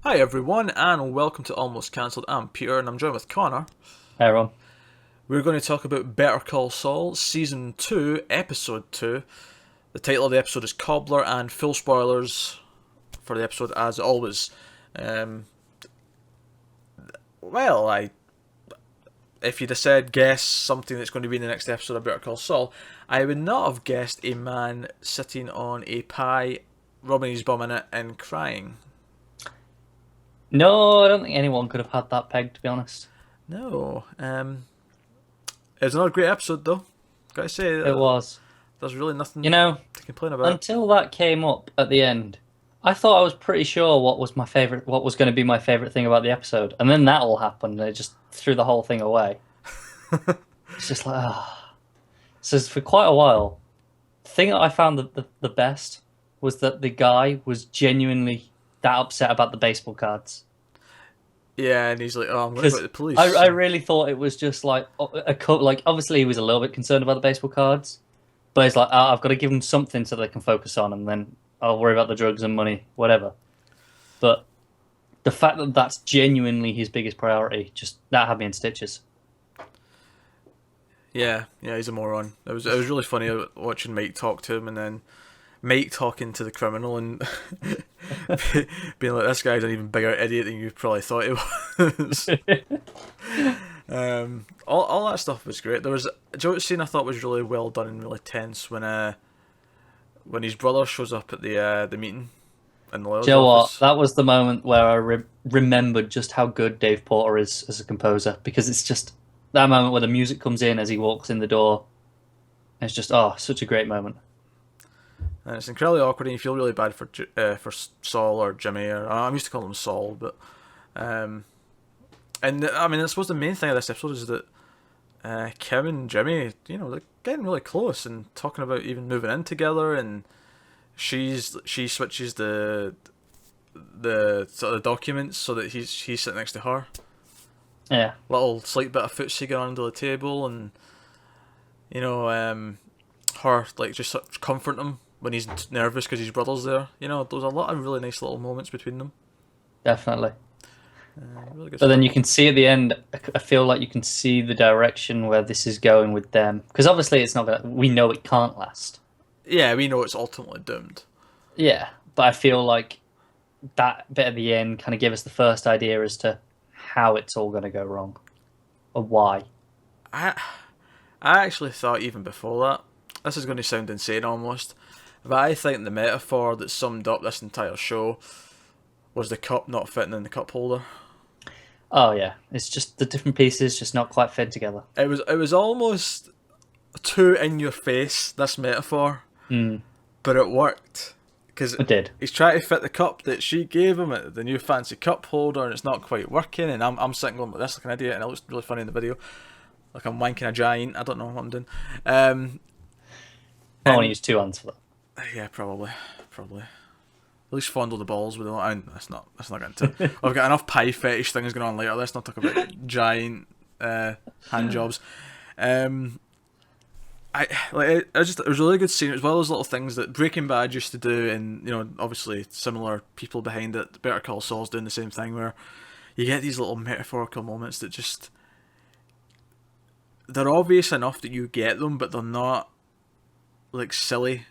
Hi everyone, and welcome to Almost Cancelled. I'm Peter, and I'm joined with Connor. Hey, Ron. We're going to talk about Better Call Saul, Season 2, Episode 2. The title of the episode is Cobbler, and full spoilers for the episode as always. Um, well, if you'd have said guess something that's going to be in the next episode of Better Call Saul, I would not have guessed a man sitting on a pie, rubbing his bum in it, and crying. No, I don't think anyone could have had that peg, to be honest. No. It was another great episode, though. Gotta say, It was. there's really You nothing know, to complain about. until that came up at the end, I thought I was pretty sure what was going to be my favorite thing about the episode, and then that all happened, and it just threw the whole thing away. It's just like, ah. So for quite a while, the thing that I found the best was that the guy was genuinely that upset about the baseball cards. Yeah, and he's like, "Oh, I'm going to go Because to the police." I really thought it was just like like obviously he was a little bit concerned about the baseball cards, but it's like I've got to give them something so they can focus on, and then I'll worry about the drugs and money, whatever. But the fact that that's genuinely his biggest priority, just that had me in stitches. Yeah, he's a moron. It was really funny watching Mike talk to him, and then Mike talking to the criminal and being like, "This guy's an even bigger idiot than you probably thought he was." All that stuff was great. There was a joke scene I thought was really well done and really tense when his brother shows up at the meeting in the lawyer's Do you know what? office. That was the moment where I remembered just how good Dave Porter is as a composer, because it's just that moment where the music comes in as he walks in the door. It's just such a great moment. And it's incredibly awkward, and you feel really bad for Saul or Jimmy, or I'm used to calling him Saul, but and I mean, I suppose the main thing of this episode is that Kim and Jimmy, they're getting really close and talking about even moving in together, and she switches the sort of documents so that he's sitting next to her. Yeah. Little slight bit of footsie going under the table, and her like just sort of comforting him when he's nervous because his brother's there. There was a lot of really nice little moments between them. Definitely. Really good But then stuff. you can see at the end, I feel like you can see the direction where this is going with them. Because obviously it's not gonna, we know it can't last. Yeah, we know it's ultimately doomed. Yeah. But I feel like that bit at the end kind of gave us the first idea as to how it's all going to go wrong. Or why. I I actually thought even before that, this is going to sound insane almost, but I think the metaphor that summed up this entire show was the cup not fitting in the cup holder. Oh yeah. It's just the different pieces just not quite fit together. It was almost too in your face, this metaphor, Mm, but it worked because it did. he's trying to fit the cup that she gave him at the new fancy cup holder, and it's not quite working. And I'm sitting going like this like an idiot, and it looks really funny in the video, like I'm wanking a giant. I don't know what I'm doing. I want to And use two hands for that. yeah, probably. At least fondle the balls with it. And that's not getting to. I've got enough pie fetish things going on later. Let's not talk about giant hand jobs. It was a really good scene. It was one of those little things that Breaking Bad used to do, and obviously similar people behind it. Better Call Saul's doing the same thing, where you get these little metaphorical moments that just they're obvious enough that you get them, but they're not like silly.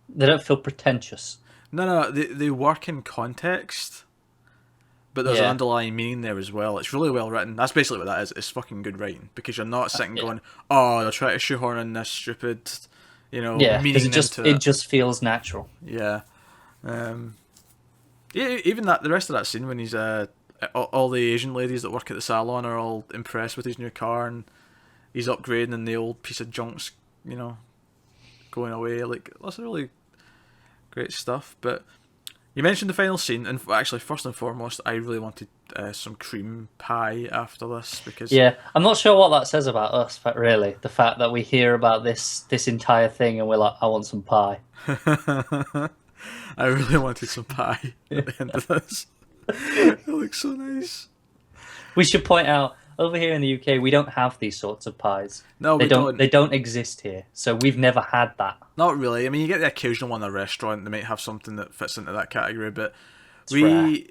They don't feel pretentious. No, they work in context, but there's an Yeah. underlying meaning there as well. It's really well written. That's basically what that is. It's fucking good writing because you're not sitting Yeah. going, "Oh, they're trying to shoehorn in this stupid, Yeah, because meaning into it it." just feels natural. Yeah. Um, yeah, even the rest of that scene when he's all the Asian ladies that work at the salon are all impressed with his new car, and he's upgrading and the old piece of junk's, going away. Like, that's really great stuff. But you mentioned the final scene, and actually, first and foremost, I really wanted some cream pie after this because Yeah, I'm not sure what that says about us, but really, the fact that we hear about this entire thing and we're like, I want some pie. I really wanted some pie at the end of this. It looks so nice. We should point out over here in the UK, we don't have these sorts of pies. No, They we don't. don't. They don't exist here, so we've never had that. Not really. I mean, you get the occasional one in a restaurant. They might have something that fits into that category, but It's rare. we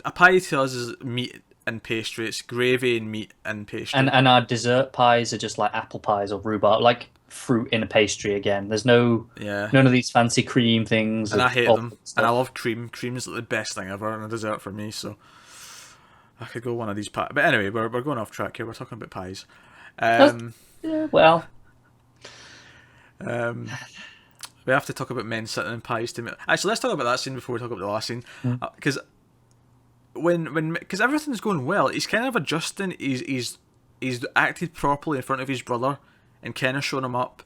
a pie to us is meat and pastry. It's gravy and meat and pastry. And our dessert pies are just like apple pies or rhubarb, like fruit in a pastry again. There's none of these fancy cream things. And I hate them. And I love cream. Cream is the best thing ever in a dessert for me. So I could go one of these pies. But anyway, we're going off track here. We're talking about pies. Yeah, well. We have to talk about men sitting in pies to me. Actually, let's talk about that scene before we talk about the last scene. Because because everything's going well, he's kind of adjusting. He's acted properly in front of his brother and kind of showing him up.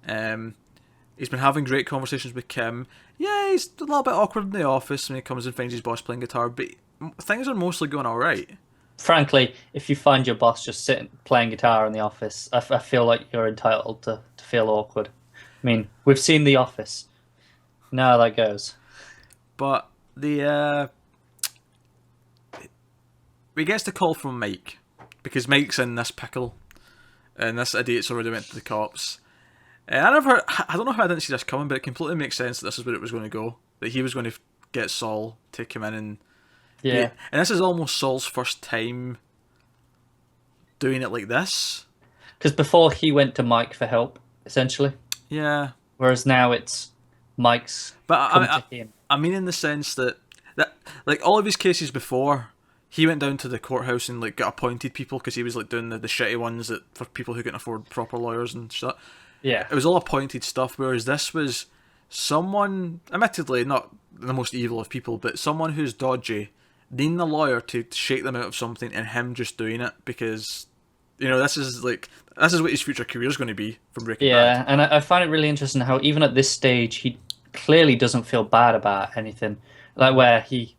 He's been having great conversations with Kim. Yeah, he's a little bit awkward in the office when he comes and finds his boss playing guitar, but things are mostly going all right. Frankly, if you find your boss just sitting playing guitar in the office, I feel like you're entitled to feel awkward. I mean, we've seen The Office. Know how that goes. But we gets the call from Mike, because Mike's in this pickle, and this idiot's already went to the cops. And I don't know how I didn't see this coming, but it completely makes sense that this is where it was going to go. That he was going to get Saul to come in and... Yeah. And this is almost Saul's first time doing it like this. Because before he went to Mike for help, essentially. Yeah. Whereas now it's Mike's to him. I mean in the sense that like all of his cases before, he went down to the courthouse and like got appointed people because he was like doing the shitty ones for people who couldn't afford proper lawyers and shit. Yeah. It was all appointed stuff, whereas this was someone, admittedly not the most evil of people, but someone who's dodgy, needing a lawyer to shake them out of something, and him just doing it because, you know, this is what his future career is going to be from Breaking Bad. Yeah, and I find it really interesting how even at this stage he clearly doesn't feel bad about anything, like where he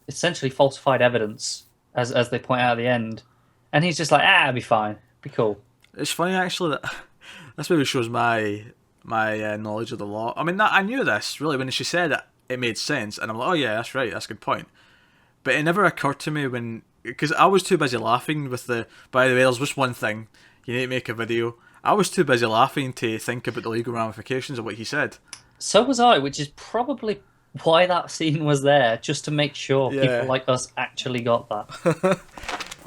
essentially falsified evidence, as they point out at the end, and he's just like, it'll be fine, be cool. It's funny actually that this maybe shows my knowledge of the law. I mean, I knew this really when she said it. It made sense, and I'm like, oh yeah, that's right, that's a good point. But it never occurred to me because I was too busy laughing with by the way, there's just one thing, you need to make a video. I was too busy laughing to think about the legal ramifications of what he said. So was I, which is probably why that scene was there, just to make sure people like us actually got that.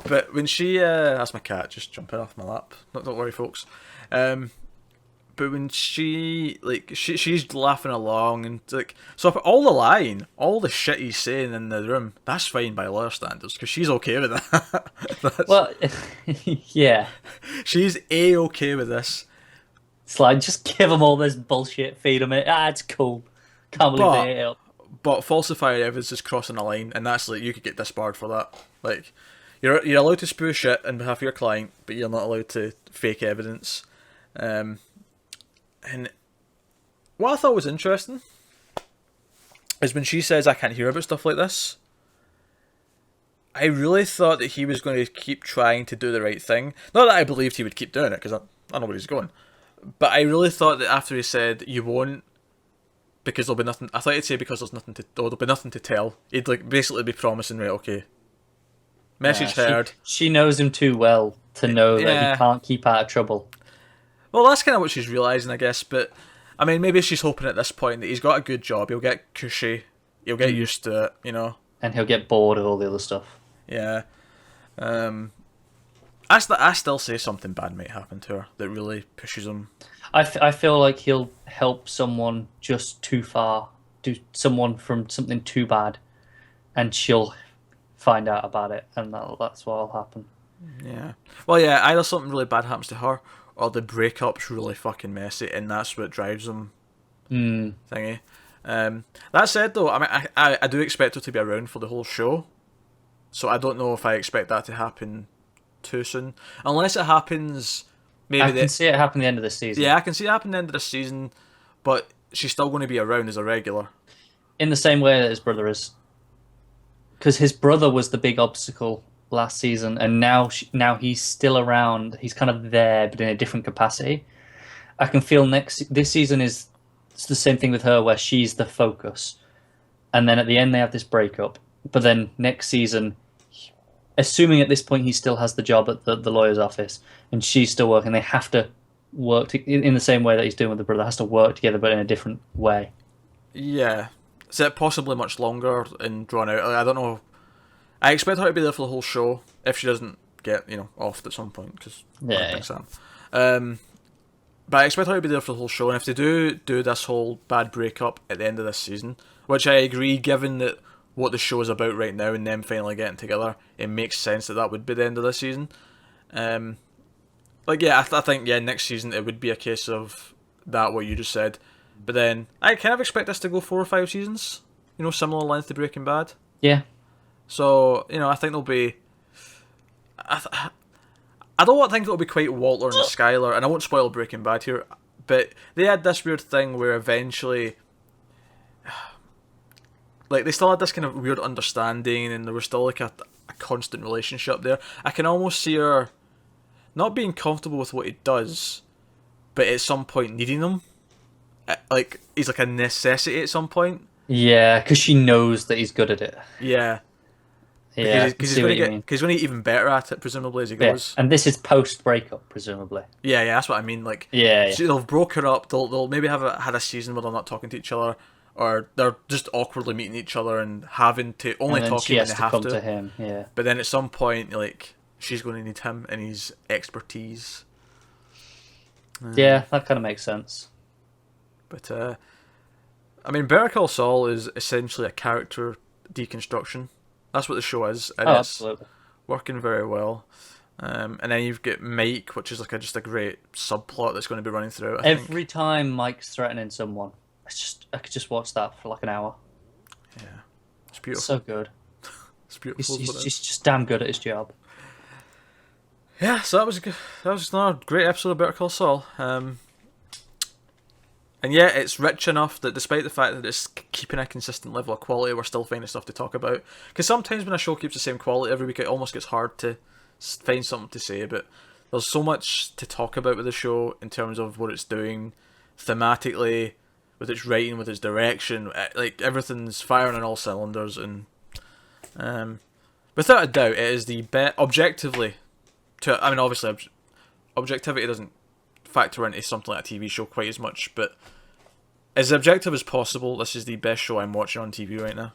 But when she, that's my cat just jumping off my lap. Don't worry, folks. But when she's laughing along and like, so all the shit he's saying in the room, that's fine by lawyer standards because she's okay with that. Well, yeah, she's okay with this. It's like, just give him all this bullshit, feed him it. It's cool. Can't believe they ate it up. But falsified evidence is crossing a line, and that's like, you could get disbarred for that. Like, you're allowed to spew shit on behalf of your client, but you're not allowed to fake evidence. And what I thought was interesting is when she says, I can't hear about stuff like this, I really thought that he was going to keep trying to do the right thing. Not that I believed he would keep doing it, because I know where he's going. But I really thought that after he said, you won't, because there'll be nothing, I thought he'd say because there'll be nothing to tell. He'd like basically be promising, right, okay. Message heard. She knows him too well to know that he can't keep out of trouble. Well, that's kind of what she's realising, I guess, but I mean, maybe she's hoping at this point that he's got a good job, he'll get cushy, he'll get used to it, you know. And he'll get bored of all the other stuff. Yeah. I still say something bad might happen to her that really pushes him. I feel like he'll help someone just too far, do someone from something too bad, and she'll find out about it, and that's what'll happen. Yeah. Well, yeah, either something really bad happens to her, or the breakup's really fucking messy, and that's what drives them. Thingy. That said, though, I mean, I do expect her to be around for the whole show, so I don't know if I expect that to happen too soon, unless it happens. Maybe I can see it happen at the end of the season. Yeah, I can see it happen at the end of the season, but she's still going to be around as a regular. In the same way that his brother is. Because his brother was the big obstacle last season, and now he's still around. He's kind of there, but in a different capacity. I can feel this season it's the same thing with her, where she's the focus. And then at the end they have this breakup. But then next season, assuming at this point he still has the job at the lawyer's office and she's still working, they have to work in the same way that he's doing with the brother, has to work together but in a different way. Yeah. Is it possibly much longer and drawn out? I don't know. I expect her to be there for the whole show if she doesn't get offed at some point because Yeah. Sam. But I expect her to be there for the whole show, and if they do this whole bad breakup at the end of this season, which I agree, given that what the show is about right now and them finally getting together, it makes sense that would be the end of this season. I think next season it would be a case of that what you just said, but then I kind of expect this to go 4 or 5 seasons, similar length to Breaking Bad. Yeah. So I think there'll be. I don't think it'll be quite Walter and Skylar, and I won't spoil Breaking Bad here, but they had this weird thing where eventually, like, they still had this kind of weird understanding, and there was still like a constant relationship there. I can almost see her not being comfortable with what he does, but at some point needing him. Like, he's like a necessity at some point. Yeah, because she knows that he's good at it. Yeah. Yeah, because he's going to get even better at it, presumably, as he goes. And this is post-breakup, presumably. Yeah, that's what I mean. Like, yeah. So they'll broke her up. They'll maybe had a season where they're not talking to each other, or they're just awkwardly meeting each other and having to only talking when they have come to him. Yeah. But then at some point, like, she's going to need him and his expertise. Yeah, that kind of makes sense. But I mean, Better Call Saul is essentially a character deconstruction. That's what the show is, and it's absolutely working very well. And then you've got Mike, which is like just a great subplot that's going to be running through. Every time Mike's threatening someone, I could just watch that for like an hour. Yeah, it's beautiful. So good. It's beautiful. He's just damn good at his job. Yeah, so that was another great episode of Better Call Saul. And yeah, it's rich enough that despite the fact that it's keeping a consistent level of quality, we're still finding stuff to talk about. Because sometimes when a show keeps the same quality every week, it almost gets hard to find something to say. But there's so much to talk about with the show in terms of what it's doing thematically, with its writing, with its direction. Like, everything's firing on all cylinders. And without a doubt, it is the best, objectively. I mean, obviously, objectivity doesn't factor into something like a TV show quite as much, but as objective as possible, this is the best show I'm watching on TV right now.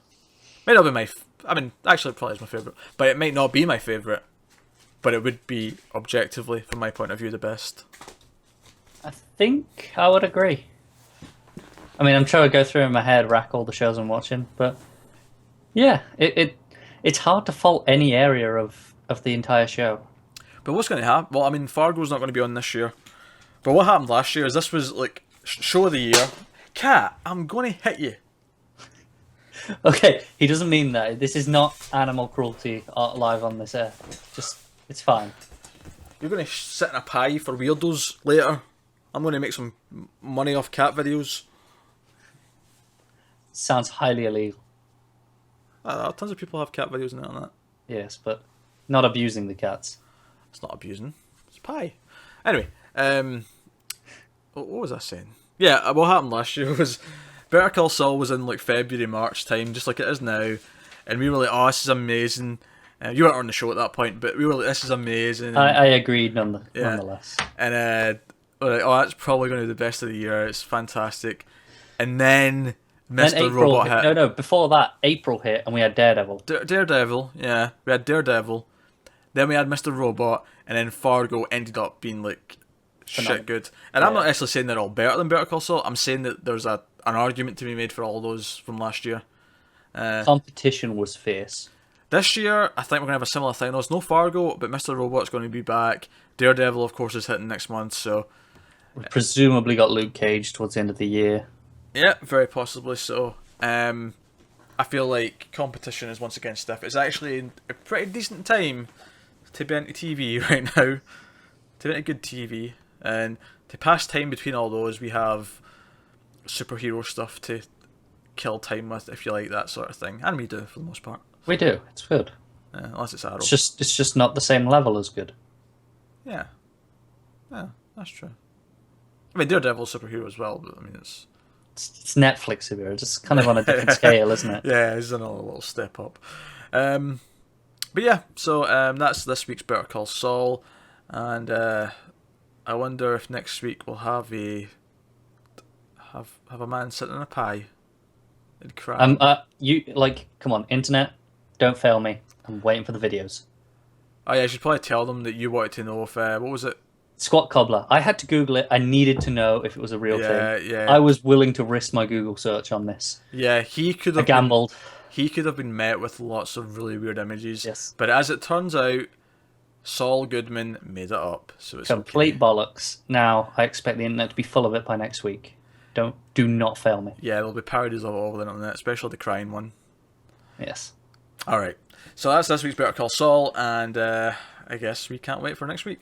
Might not be actually it probably is my favourite, but it might not be my favourite, but it would be objectively, from my point of view, the best. I think I would agree. I mean, I'm trying to go through in my head, rack all the shows I'm watching, but yeah, it's hard to fault any area of the entire show. But what's going to happen? Well, I mean, Fargo's not going to be on this year. But what happened last year is this was like show of the year. Cat, I'm going to hit you. Okay, he doesn't mean that. This is not animal cruelty live on this air. It's fine. You're going to sit in a pie for weirdos later. I'm going to make some money off cat videos. Sounds highly illegal. Tons of people have cat videos on the internet. Yes, but not abusing the cats. It's not abusing. It's pie. Anyway, what was I saying? Yeah, what happened last year was Better Call Saul was in like February, March time, just like it is now, and we were like, "Oh, this is amazing." You weren't on the show at that point, but we were like, "This is amazing." I agreed nonetheless. And we're like, "Oh, that's probably going to be the best of the year. It's fantastic." And then Mr. Robot hit. No, before that, April hit, and we had Daredevil. Daredevil, yeah, we had Daredevil. Then we had Mr. Robot, and then Fargo ended up being like shit good. And I'm not actually saying they're all better than Better Call Saul. I'm saying that there's an argument to be made for all those from last year. Competition was fierce. This year, I think we're going to have a similar thing. There's no Fargo, but Mr. Robot's going to be back. Daredevil, of course, is hitting next month, so... We presumably got Luke Cage towards the end of the year. Yeah, very possibly so. I feel like competition is once again stiff. It's actually a pretty decent time to be into TV right now. To be into good TV. And to pass time between all those, we have superhero stuff to kill time with, if you like that sort of thing. And we do, for the most part. We do. It's good. Unless it's Arrow. It's just not the same level as good. Yeah. Yeah, that's true. I mean, Daredevil's superhero as well, but I mean, it's Netflix superhero. It's kind of on a different scale, isn't it? Yeah, it's another little step up. But yeah, so that's this week's Better Call Saul, and I wonder if next week we'll have a man sitting in a pie and cry. You come on, internet, don't fail me. I'm waiting for the videos. Oh yeah, I should probably tell them that you wanted to know if what was it? Squat Cobbler. I had to Google it. I needed to know if it was a real Yeah, thing. yeah, I was willing to risk my Google search on this. yeah. He could I have been. gambled. He could have been met with lots of really weird images. Yes. But as it turns out, Saul Goodman made it up, so it's Complete okay. bollocks. Now, I expect the internet to be full of it by next week. Do not fail me. Yeah, there'll be parodies all over the internet, especially the crying one. Yes. All right. So that's this week's Better Call Saul, and I guess we can't wait for next week.